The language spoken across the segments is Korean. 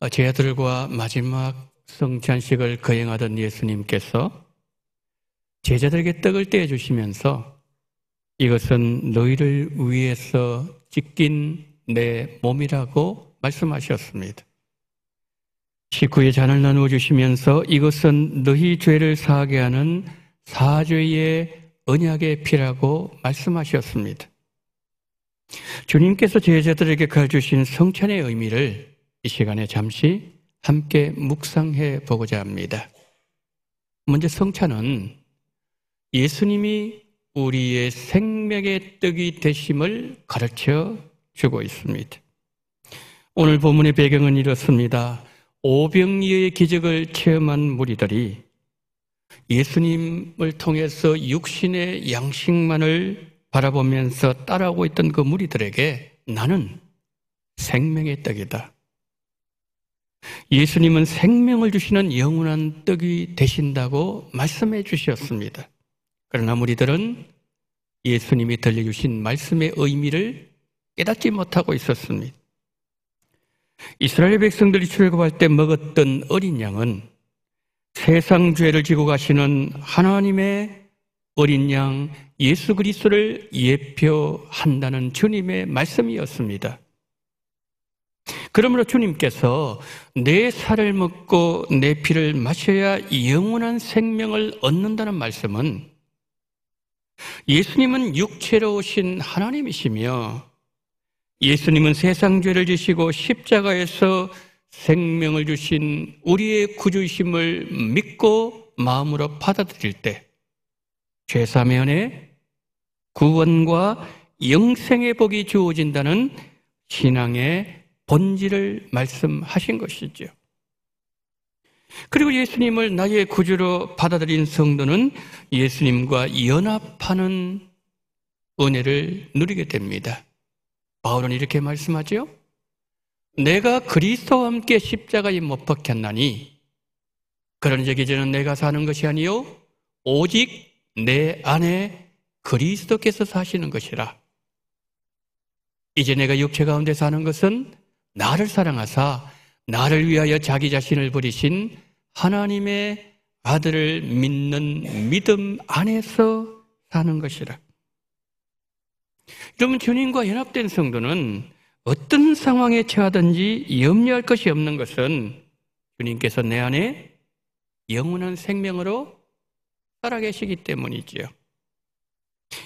제자들과 마지막 성찬식을 거행하던 예수님께서 제자들에게 떡을 떼어주시면서 이것은 너희를 위해서 찢긴 내 몸이라고 말씀하셨습니다. 식후에 잔을 나누어 주시면서 이것은 너희 죄를 사하게 하는 사죄의 언약의 피라고 말씀하셨습니다. 주님께서 제자들에게 가르쳐주신 성찬의 의미를 이 시간에 잠시 함께 묵상해 보고자 합니다. 먼저 성찬은 예수님이 우리의 생명의 떡이 되심을 가르쳐 주고 있습니다. 오늘 본문의 배경은 이렇습니다. 오병이어의 기적을 체험한 무리들이 예수님을 통해서 육신의 양식만을 바라보면서 따라오고 있던 그 무리들에게 나는 생명의 떡이다. 예수님은 생명을 주시는 영원한 떡이 되신다고 말씀해 주셨습니다. 그러나 무리들은 예수님이 들려주신 말씀의 의미를 깨닫지 못하고 있었습니다. 이스라엘 백성들이 출애굽할 때 먹었던 어린 양은 세상 죄를 지고 가시는 하나님의 어린 양 예수 그리스도를 예표한다는 주님의 말씀이었습니다. 그러므로 주님께서 내 살을 먹고 내 피를 마셔야 영원한 생명을 얻는다는 말씀은 예수님은 육체로 오신 하나님이시며 예수님은 세상 죄를 지시고 십자가에서 생명을 주신 우리의 구주심을 믿고 마음으로 받아들일 때 죄사함의 은혜, 구원과 영생의 복이 주어진다는 신앙의 본질을 말씀하신 것이죠. 그리고 예수님을 나의 구주로 받아들인 성도는 예수님과 연합하는 은혜를 누리게 됩니다. 바울은 이렇게 말씀하죠. 내가 그리스도와 함께 십자가에 못 박혔나니 그런즉 이제는 내가 사는 것이 아니요 오직 내 안에 그리스도께서 사시는 것이라. 이제 내가 육체 가운데 사는 것은 나를 사랑하사 나를 위하여 자기 자신을 버리신 하나님의 아들을 믿는 믿음 안에서 사는 것이라. 여러분, 주님과 연합된 성도는 어떤 상황에 처하든지 염려할 것이 없는 것은 주님께서 내 안에 영원한 생명으로 살아계시기 때문이지요.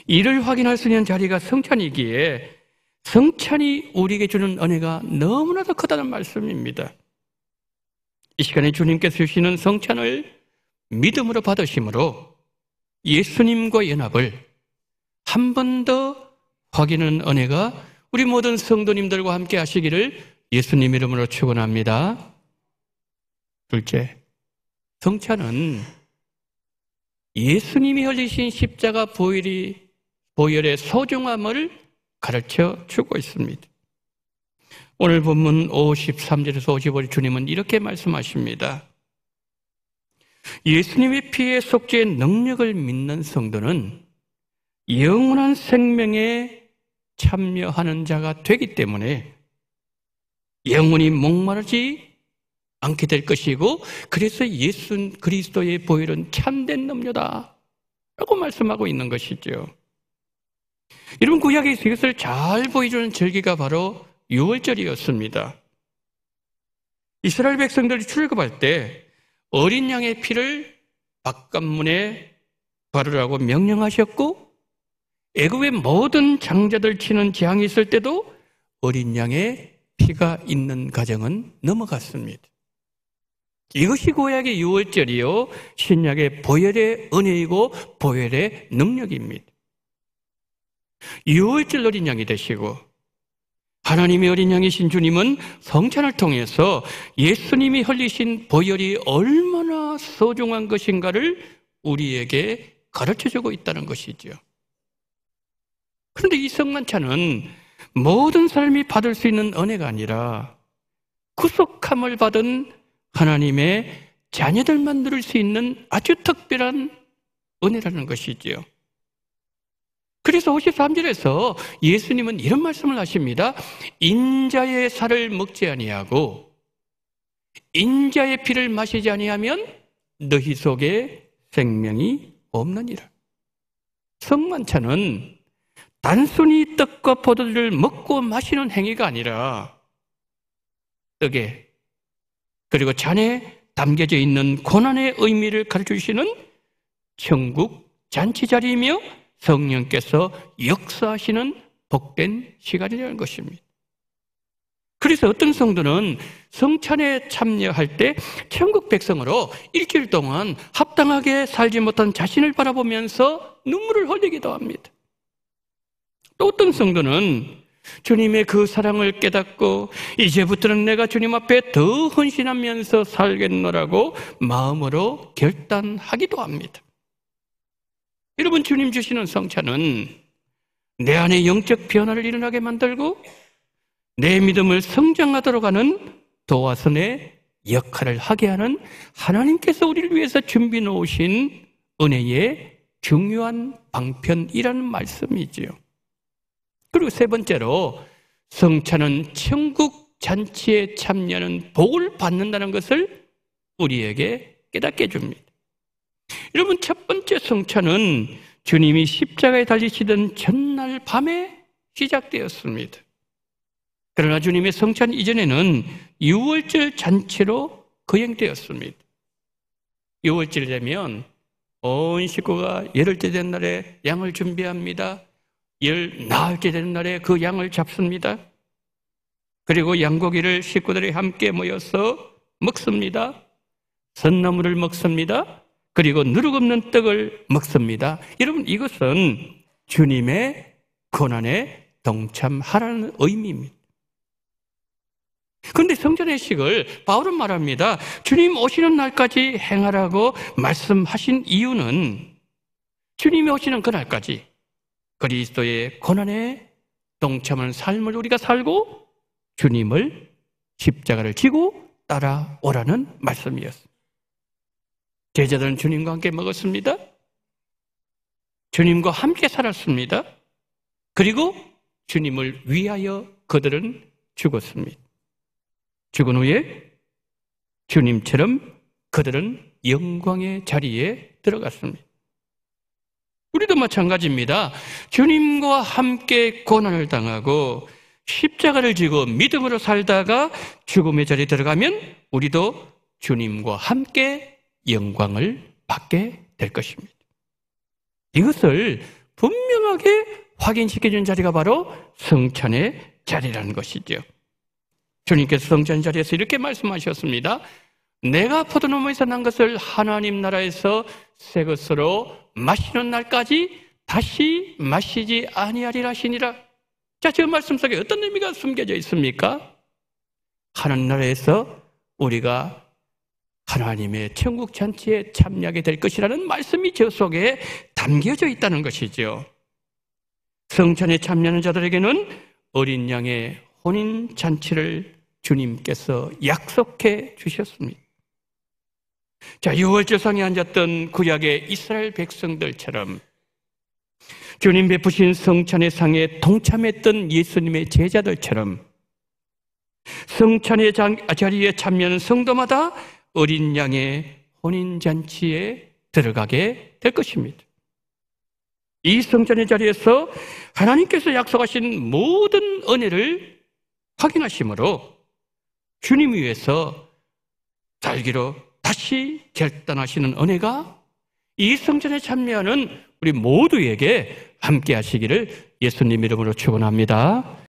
이를 확인할 수 있는 자리가 성찬이기에 성찬이 우리에게 주는 은혜가 너무나도 크다는 말씀입니다. 이 시간에 주님께서 주시는 성찬을 믿음으로 받으심으로 예수님과 연합을 한 번 더 확인하는 은혜가 우리 모든 성도님들과 함께 하시기를 예수님 이름으로 축원합니다. 둘째, 성찬은 예수님이 흘리신 십자가 보혈의 소중함을 가르쳐 주고 있습니다. 오늘 본문 53절에서 55절 주님은 이렇게 말씀하십니다. 예수님의 피의 속죄의 능력을 믿는 성도는 영원한 생명에 참여하는 자가 되기 때문에 영원히 목마르지 않게 될 것이고 그래서 예수 그리스도의 보혈은 참된 음료다 라고 말씀하고 있는 것이죠. 여러분, 구약에서 이것을 잘 보여주는 절기가 바로 유월절이었습니다. 이스라엘 백성들이 출애굽할 때 어린 양의 피를 바깥문에 바르라고 명령하셨고 애굽의 모든 장자들 치는 재앙이 있을 때도 어린 양의 피가 있는 가정은 넘어갔습니다. 이것이 구약의 유월절이요 신약의 보혈의 은혜이고 보혈의 능력입니다. 유월절 어린 양이 되시고 하나님의 어린 양이신 주님은 성찬을 통해서 예수님이 흘리신 보혈이 얼마나 소중한 것인가를 우리에게 가르쳐주고 있다는 것이죠. 그런데 이 성만찬은 모든 사람이 받을 수 있는 은혜가 아니라 구속함을 받은 하나님의 자녀들만 누릴 수 있는 아주 특별한 은혜라는 것이지요. 그래서 53절에서 예수님은 이런 말씀을 하십니다. 인자의 살을 먹지 아니하고 인자의 피를 마시지 아니하면 너희 속에 생명이 없느니라. 성만찬은 단순히 떡과 포도주를 먹고 마시는 행위가 아니라 떡에 그리고 잔에 담겨져 있는 고난의 의미를 가르쳐주시는 천국 잔치자리이며 성령께서 역사하시는 복된 시간이라는 것입니다. 그래서 어떤 성도는 성찬에 참여할 때 천국 백성으로 일주일 동안 합당하게 살지 못한 자신을 바라보면서 눈물을 흘리기도 합니다. 또 어떤 성도는 주님의 그 사랑을 깨닫고 이제부터는 내가 주님 앞에 더 헌신하면서 살겠노라고 마음으로 결단하기도 합니다. 여러분, 주님 주시는 성찬은 내 안에 영적 변화를 일어나게 만들고 내 믿음을 성장하도록 하는 도화선의 역할을 하게 하는 하나님께서 우리를 위해서 준비해 놓으신 은혜의 중요한 방편이라는 말씀이지요. 그리고 세 번째로 성찬은 천국 잔치에 참여하는 복을 받는다는 것을 우리에게 깨닫게 해줍니다. 여러분, 첫 번째 성찬은 주님이 십자가에 달리시던 전날 밤에 시작되었습니다. 그러나 주님의 성찬 이전에는 유월절 잔치로 거행되었습니다. 유월절 되면 온 식구가 열흘째 된 날에 양을 준비합니다. 열 나흘째 되는 날에 그 양을 잡습니다. 그리고 양고기를 식구들이 함께 모여서 먹습니다. 선나물을 먹습니다. 그리고 누룩 없는 떡을 먹습니다. 여러분, 이것은 주님의 고난에 동참하라는 의미입니다. 그런데 성찬의식을 바울은 말합니다. 주님 오시는 날까지 행하라고 말씀하신 이유는 주님이 오시는 그날까지 그리스도의 고난에 동참하는 삶을 우리가 살고 주님을 십자가를 지고 따라오라는 말씀이었습니다. 제자들은 주님과 함께 먹었습니다. 주님과 함께 살았습니다. 그리고 주님을 위하여 그들은 죽었습니다. 죽은 후에 주님처럼 그들은 영광의 자리에 들어갔습니다. 우리도 마찬가지입니다. 주님과 함께 고난을 당하고 십자가를 지고 믿음으로 살다가 죽음의 자리에 들어가면 우리도 주님과 함께 영광을 받게 될 것입니다. 이것을 분명하게 확인시켜준 자리가 바로 성찬의 자리라는 것이죠. 주님께서 성찬 자리에서 이렇게 말씀하셨습니다. 내가 포도나무에서 난 것을 하나님 나라에서 새 것으로 마시는 날까지 다시 마시지 아니하리라 하시니라. 자, 저 말씀 속에 어떤 의미가 숨겨져 있습니까? 하나님 나라에서 우리가 하나님의 천국 잔치에 참여하게 될 것이라는 말씀이 저 속에 담겨져 있다는 것이죠. 성찬에 참여하는 자들에게는 어린 양의 혼인 잔치를 주님께서 약속해 주셨습니다. 자, 유월절상에 앉았던 구약의 이스라엘 백성들처럼 주님 베푸신 성찬의 상에 동참했던 예수님의 제자들처럼 성찬의 자리에 참여하는 성도마다 어린 양의 혼인잔치에 들어가게 될 것입니다. 이 성찬의 자리에서 하나님께서 약속하신 모든 은혜를 확인하심으로 주님 위해서 살기로 다시 결단하시는 은혜가 이 성찬에 참여하는 우리 모두에게 함께 하시기를 예수님 이름으로 축원합니다.